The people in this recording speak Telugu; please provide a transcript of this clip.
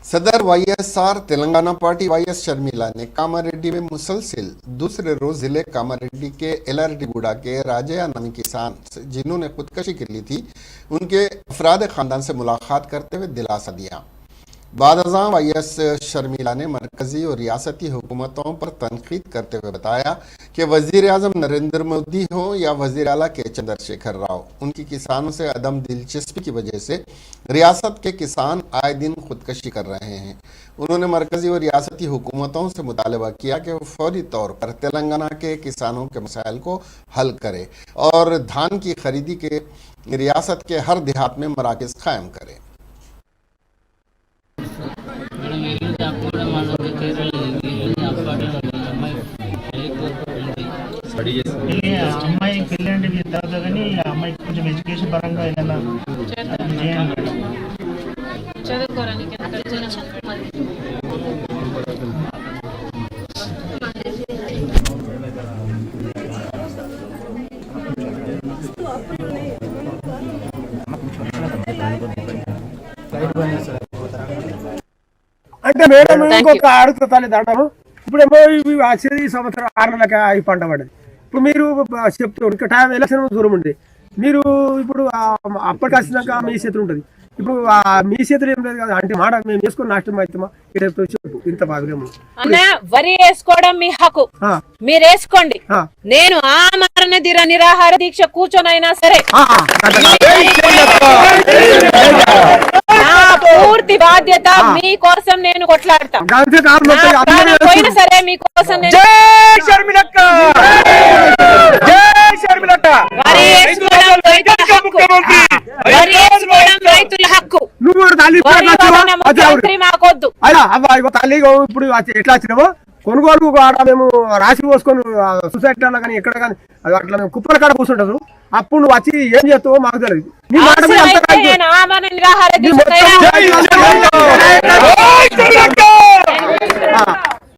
सदर YSR Telangana party YS Sharmila ने कामारेड्डी में मुसलसिल दूसरे रोज जिले कामारेड्डी के एलआरडीगुड़ा के राजया नामी किसान जिन्होंने खुदकशी कर ली थी उनके अफराद खानदान से मुलाकात करते हुए दिलासा दिया। बादशाह वाईएस शर्मिला ने मरकजी और रियासती हुकूमतों पर तनकीद करते हुए बताया कि वजीर आजम नरेंद्र मोदी हो या वजीर आला के चंद्रशेखर राव, उनकी किसानों से अदम दिलचस्पी की वजह से रियासत के किसान आए दिन खुदकशी कर रहे हैं। उन्होंने मरकजी और रियासती हुकूमतों से मुतालबा किया कि वो फौरी तौर पर तेलंगाना के किसानों के मसाइल को हल करे और धान की खरीदी के रियासत के हर देहात में मराकज़ कायम करें। అమ్మాయి పెళ్ళి అంటే తర్వాత కానీ అమ్మాయికి కొంచెం ఎడ్యుకేషన్ పరంగా ఏదైనా చదువుకోవడానికి అంటే మేడం ఇంకొక అడుగుతాను దాంట్లో ఇప్పుడేమో వచ్చేది ఈ సంవత్సరం 6 నెలలకి ఈ పంట పడ్డది. ఇప్పుడు మీరు చెప్తారు ఇంకా టైం ఎలక్షన్ దూరం ఉంది, మీరు ఇప్పుడు అప్పటికి వచ్చినాక మీ చేతులు ఉంటుంది. ఇప్పుడు మీ చేతులు ఏం లేదు కదా అంటే మాట మేము వేసుకొని నష్టం అవుతామా చెప్పు ఇంత బాధలేము. వరి వేసుకోవడం మీ హక్కు, మీరు వేసుకోండి. నేను ఆమరణ నిరాహార దీక్ష కూర్చొనైనా సరే నా పూర్తి బాధ్యత మీకోసం నేను కొట్లాడతా. పోయినా సరే మీకోసం రైతుల హక్కు. మాకొద్దు. తల్లి ఇప్పుడు ఎట్లా వచ్చినామో కొనుగోలు మేము రాసి పోసుకొని సొసైటీలో కానీ ఎక్కడ కానీ అట్లా మేము కుప్పల కాడ కూర్చుంటారు. అప్పుడు నువ్వు వచ్చి ఏం చేస్తావో మాకు తెలియదు.